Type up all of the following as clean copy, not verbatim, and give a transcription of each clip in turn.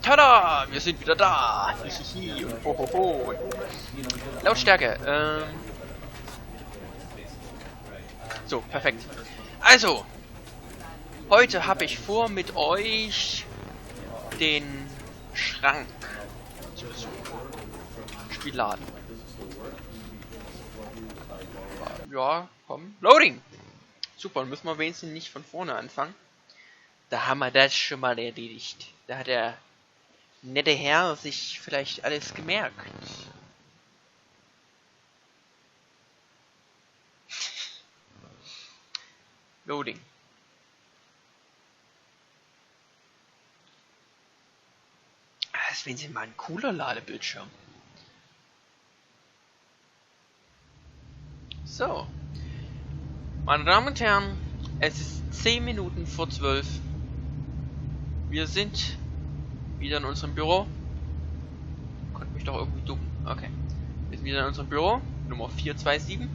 Tada! Wir sind wieder da! Hihihi und hohoho. Lautstärke, So, perfekt. Also, heute habe ich vor, mit euch den Schrank zu besuchen. Spielladen. Ja, komm. Loading! Super, dann müssen wir wenigstens nicht von vorne anfangen. Da haben wir das schon mal erledigt. Da hat der nette Herr sich vielleicht alles gemerkt. Loading. Das wäre mal ein cooler Ladebildschirm. So. Meine Damen und Herren, es ist 10 Minuten vor 12. Wir sind wieder in unserem Büro. Konnte mich doch irgendwie dumm. Okay. Wir sind wieder in unserem Büro. Nummer 427.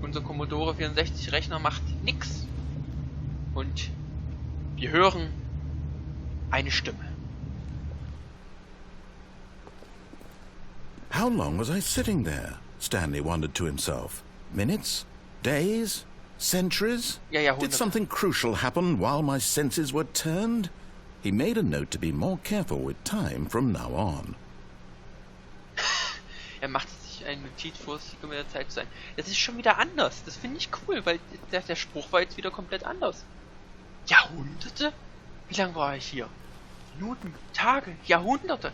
Unser Commodore 64 Rechner macht nix. Und wir hören eine Stimme. How long was I sitting there? Stanley wondered to himself. Minutes? Days? Centuries? Did something crucial happen while my senses were turned? He made a note to be more careful with time from now on. Macht sich eine Notiz vor, sich mit der Zeit zu sein. Das ist schon wieder anders. Das finde ich cool, weil der Spruch war jetzt wieder komplett anders. Jahrhunderte? Wie lange war ich hier? Minuten, Tage, Jahrhunderte.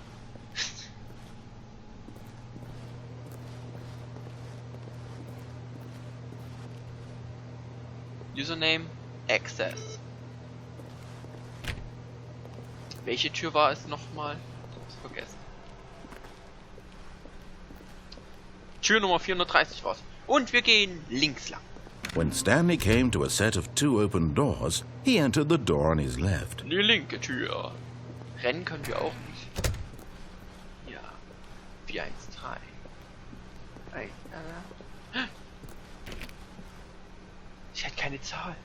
Username Access. Welche Tür war es nochmal? Ich hab's vergessen. Tür Nummer 430 war's. Und wir gehen links lang. When Stanley came to a set of 2 open doors, he entered the door on his left. Die linke Tür. Rennen können wir auch nicht. Ja. 413. Ich hatte keine Zahl.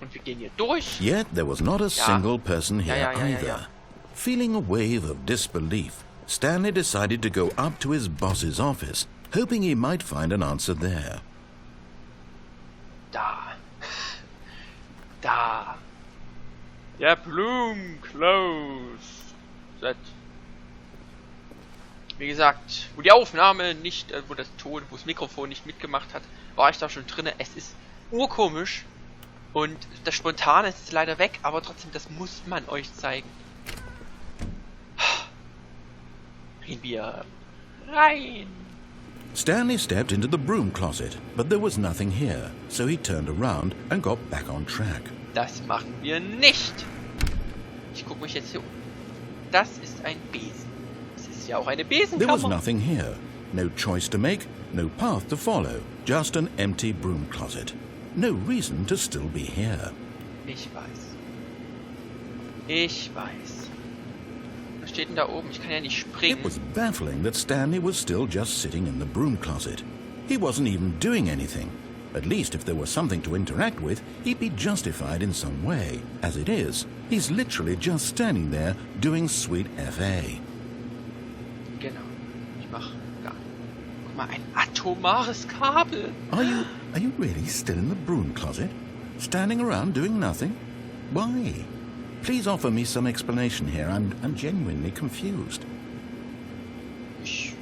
Und wir gehen hier durch. Yet there was not a single person here either. Feeling a wave of disbelief, Stanley decided to go up to his boss's office, hoping he might find an answer there. Da. Da. Der Blumencloset. Wie gesagt, wo die Aufnahme nicht, wo das Mikrofon nicht mitgemacht hat, war ich da schon drinne. Es ist urkomisch und das Spontane ist leider weg, aber trotzdem, das muss man euch zeigen. Gehen wir rein. Stanley stepped into the broom closet, but there was nothing here, so he turned around and got back on track. Das machen wir nicht. Ich gucke mich jetzt hier um. Das ist ein Besen. Ja, auch eine Besenkammer. There was nothing here. No choice to make, no path to follow. Just an empty broom closet. No reason to still be here. Ich weiß. Ich weiß. Was steht denn da oben? Ich kann ja nicht springen. It was baffling that Stanley was still just sitting in the broom closet. He wasn't even doing anything. At least if there was something to interact with, he'd be justified in some way. As it is, he's literally just standing there doing sweet FA. Genau. Ich mach gar nicht. Guck mal, ein atomares Kabel. Are you really still in the broom closet? Standing around doing nothing? Why? Please offer me some explanation here. I'm genuinely confused. Ich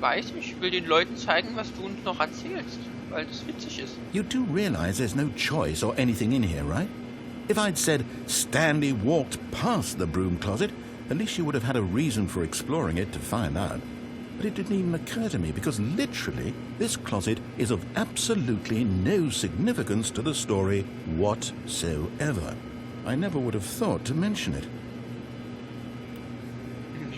weiß, ich will den Leuten zeigen, was du uns noch erzählst, weil das witzig ist. You do realize there's no choice or anything in here, right? If I'd said Stanley walked past the broom closet, at least you would have had a reason for exploring it to find out. But it didn't even occur to me because literally this closet is of absolutely no significance to the story whatsoever. I never would have thought to mention it.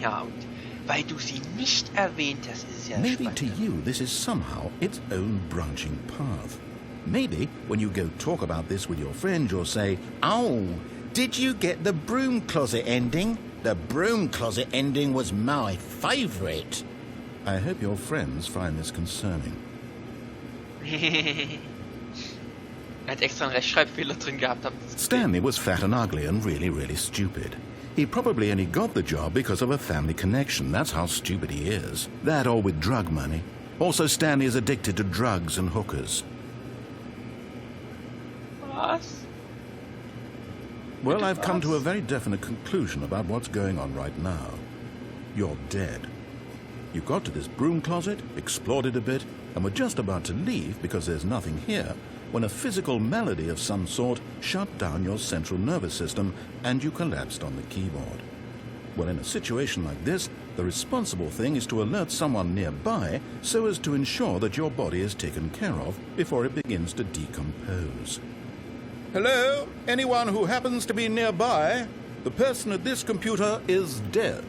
Ja, und weil du sie nicht erwähnt hast, ist es ja Maybe spannend. to you this is somehow its own branching path. Maybe when you go talk about this with your friends you'll say, "Oh, did you get the broom closet ending? The broom closet ending was my favourite." I hope your friends find this concerning. Er hat extra einen Rechtschreibfehler drin gehabt. Stanley was fat and ugly and really stupid. He probably only got the job because of a family connection. That's how stupid he is. That or with drug money. Also, Stanley is addicted to drugs and hookers. Was? Well, I've come to a very definite conclusion about what's going on right now. You're dead. You got to this broom closet, explored it a bit, and were just about to leave because there's nothing here, when a physical melody of some sort shut down your central nervous system and you collapsed on the keyboard. Well, in a situation like this, the responsible thing is to alert someone nearby so as to ensure that your body is taken care of before it begins to decompose. Hello? Anyone who happens to be nearby? The person at this computer is dead.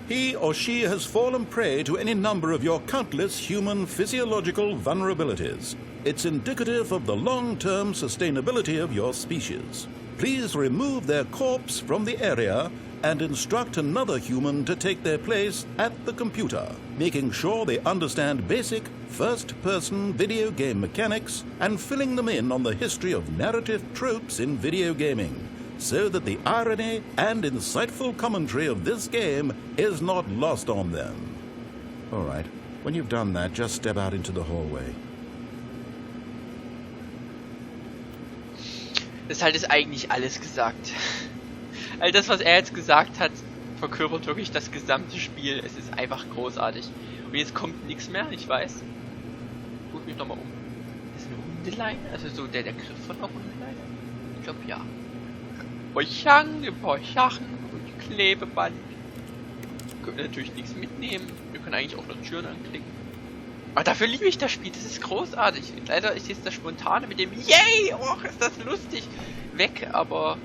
He or she has fallen prey to any number of your countless human physiological vulnerabilities. It's indicative of the long-term sustainability of your species. Please remove their corpse from the area and instruct another human to take their place at the computer, making sure they understand basic first-person video game mechanics and filling them in on the history of narrative tropes in video gaming, so that the irony and insightful commentary of this game is not lost on them. All right, when you've done that, just step out into the hallway. Deshalb ist eigentlich alles gesagt. All das, was er jetzt gesagt hat, verkörpert wirklich das gesamte Spiel. Es ist einfach großartig. Und jetzt kommt nichts mehr, ich weiß. Guck mich nochmal um. Das ist eine Hundeleine? Also so der Griff von einer Hundeleine? Ich glaube ja. Ein paar Sachen und Klebeband. Wir können natürlich nichts mitnehmen. Wir können eigentlich auch noch Türen anklicken. Aber dafür liebe ich das Spiel, das ist großartig. Leider ist jetzt das Spontane mit dem Yay, oh, ist das lustig, weg, aber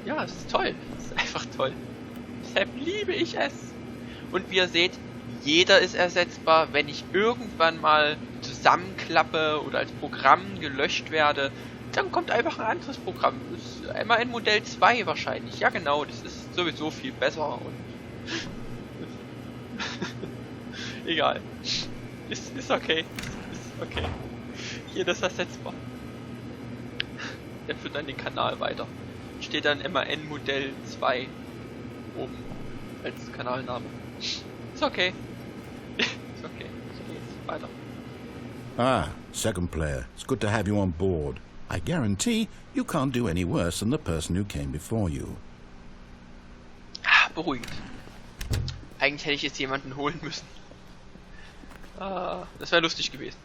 ja, es ist toll. Es ist einfach toll. Deshalb liebe ich es. Und wie ihr seht, jeder ist ersetzbar. Wenn ich irgendwann mal zusammenklappe oder als Programm gelöscht werde, dann kommt einfach ein anderes Programm. Das ist einmal in Modell 2 wahrscheinlich. Ja genau, das ist sowieso viel besser und egal. Ist okay. Ist okay. Jeder ist ersetzbar. Der führt dann den Kanal weiter. Steht dann MAN Modell 2 oben als Kanalname. Ist okay. Ist okay. So geht's weiter. Ah, second player. It's good to have you on board. I guarantee you can't do any worse than the person who came before you. Ah, beruhigend. Eigentlich hätte ich jetzt jemanden holen müssen. Das wäre lustig gewesen.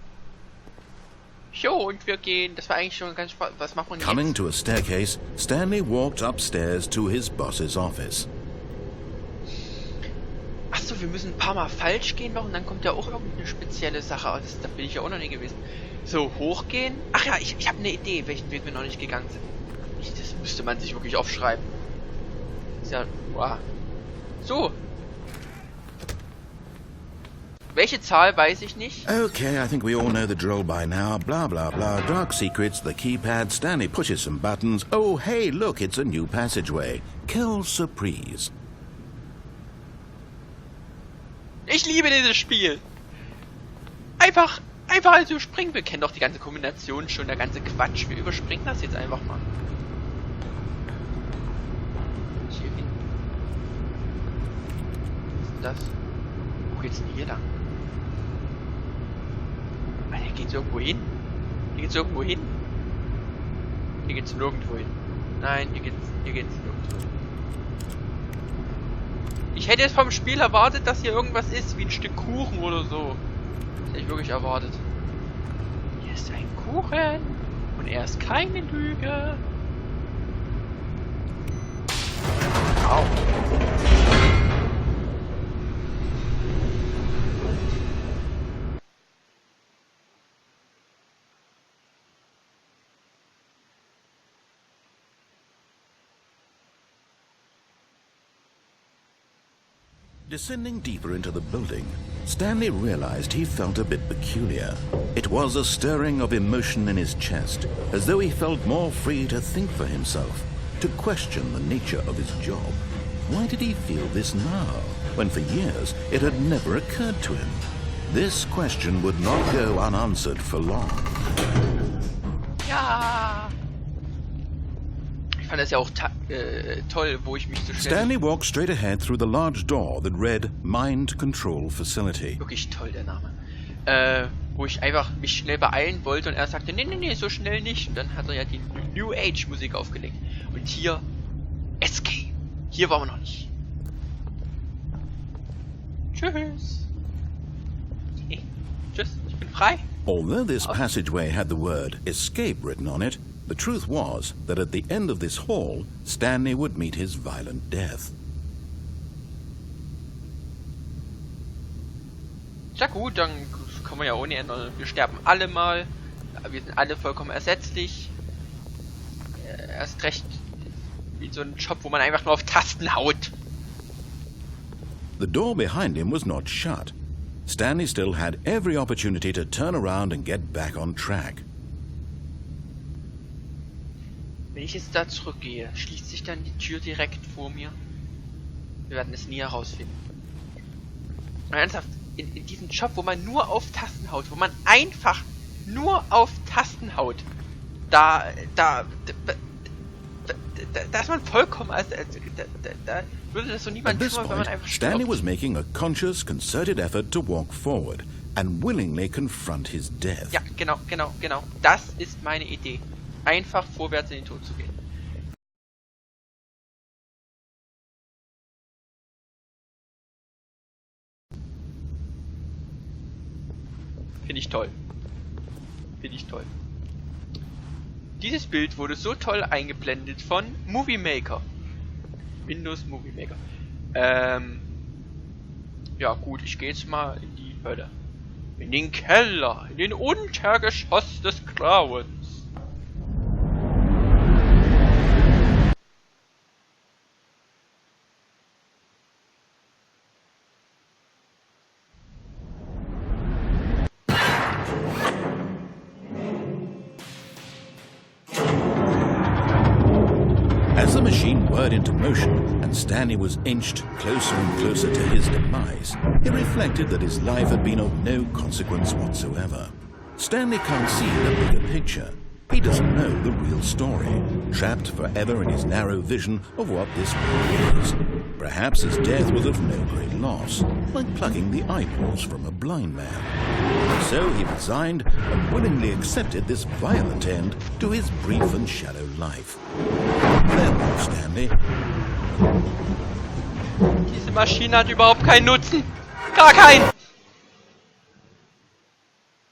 Jo, und wir gehen. Das war eigentlich schon ganz spannend. Was macht man jetzt? Coming to a staircase, Stanley walked upstairs to his boss's office. Achso, wir müssen ein paar Mal falsch gehen noch und dann kommt ja auch irgendeine spezielle Sache. Aber da bin ich ja auch noch nie gewesen. So, hochgehen. Ach ja, ich habe eine Idee, welchen Weg wir noch nicht gegangen sind. Das müsste man sich wirklich aufschreiben. Ist ja. Wow. So. Welche Zahl weiß ich nicht? Okay, I think we all know the drill by now. Blah, blah, blah. Dark secrets, the keypad. Stanley pushes some buttons. Oh, hey, look, it's a new passageway. Kill surprise. Ich liebe dieses Spiel. Einfach als überspringen. Wir kennen doch die ganze Kombination schon, der ganze Quatsch. Wir überspringen das jetzt einfach mal. Hier hin. Was ist das? Wo geht's denn hier lang? Hier geht's irgendwo hin. Hier geht's irgendwo hin. Hier geht's nirgendwo hin. Nein, hier geht's nirgendwo hin. Ich hätte jetzt vom Spiel erwartet, dass hier irgendwas ist, wie ein Stück Kuchen oder so. Das hätte ich wirklich erwartet. Hier ist ein Kuchen. Und er ist keine Lüge. Au. Descending deeper into the building, Stanley realized he felt a bit peculiar. It was a stirring of emotion in his chest, as though he felt more free to think for himself, to question the nature of his job. Why did he feel this now, when for years it had never occurred to him? This question would not go unanswered for long. Ja! Ich fand das ja auch toll, wo ich mich so schnell... Stanley walked straight ahead through the large door that read Mind Control Facility. Wirklich toll, der Name. Wo ich einfach mich schnell beeilen wollte und er sagte, nee, so schnell nicht. Und dann hat er ja die New Age Musik aufgelegt. Und hier, Escape. Hier waren wir noch nicht. Tschüss. Okay. Tschüss, ich bin frei. Although this passageway had the word escape written on it, the truth was that at the end of this hall, Stanley would meet his violent death. Ja gut, dann kommen wir ja ohne Ende. Wir sterben alle mal. Wir sind alle vollkommen ersetzlich. Erst recht wie so ein Job, wo man einfach nur auf Tasten haut. The door behind him was not shut. Stanley still had every opportunity to turn around and get back on track. Wenn ich jetzt da zurückgehe, schließt sich dann die Tür direkt vor mir. Wir werden es nie herausfinden. Und ernsthaft, in diesem Job, wo man nur auf Tasten haut, wo man einfach nur auf Tasten haut, da ist man vollkommen da würde das so niemand At this tun, wenn man point, einfach Stanley was making a conscious, concerted effort to walk forward and willingly confront his death. Ja, genau. Das ist meine Idee. Einfach vorwärts in den Tod zu gehen. Finde ich toll. Dieses Bild wurde so toll eingeblendet von Movie Maker. Windows Movie Maker. Ja gut, ich gehe jetzt mal in die Hölle. In den Keller, in den Untergeschoss des Grauens. As the machine whirred into motion and Stanley was inched closer and closer to his demise, he reflected that his life had been of no consequence whatsoever. Stanley can't see the bigger picture. He doesn't know the real story, trapped forever in his narrow vision of what this world is. Perhaps his death was of no great loss, like plucking the eyeballs from a blind man. So he resigned and willingly accepted this violent end to his brief and shallow life. Farewell, Stanley. Diese Maschine hat überhaupt keinen Nutzen. Gar keinen!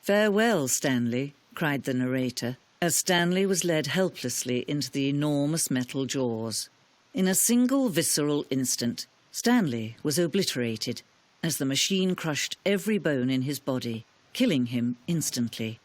"Farewell, Stanley," cried the narrator, as Stanley was led helplessly into the enormous metal jaws. In a single visceral instant, Stanley was obliterated as the machine crushed every bone in his body, killing him instantly.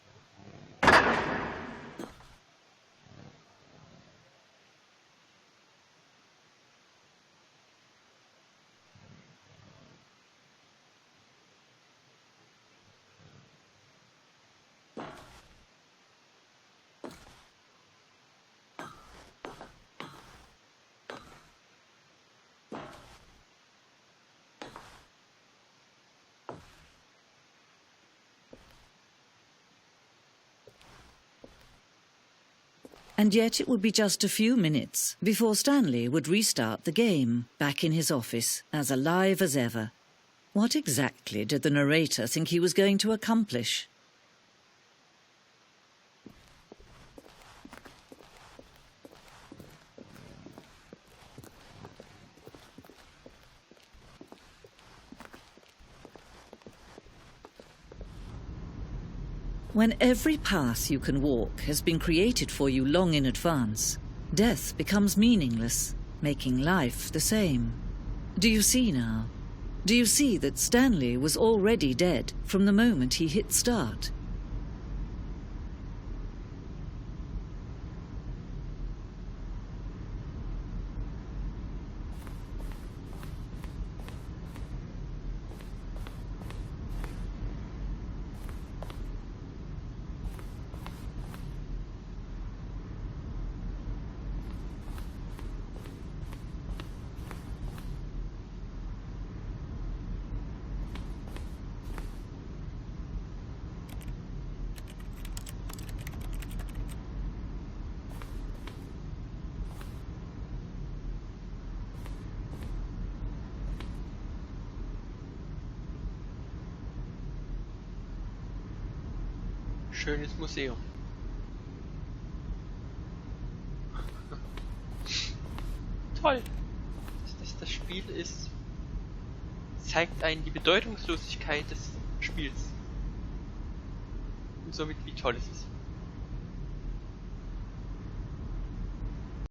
And yet it would be just a few minutes before Stanley would restart the game, back in his office, as alive as ever. What exactly did the narrator think he was going to accomplish? When every path you can walk has been created for you long in advance, death becomes meaningless, making life the same. Do you see now? Do you see that Stanley was already dead from the moment he hit start? Schönes Museum. Toll, dass das Spiel ist, zeigt einen die Bedeutungslosigkeit des Spiels und somit wie toll es ist.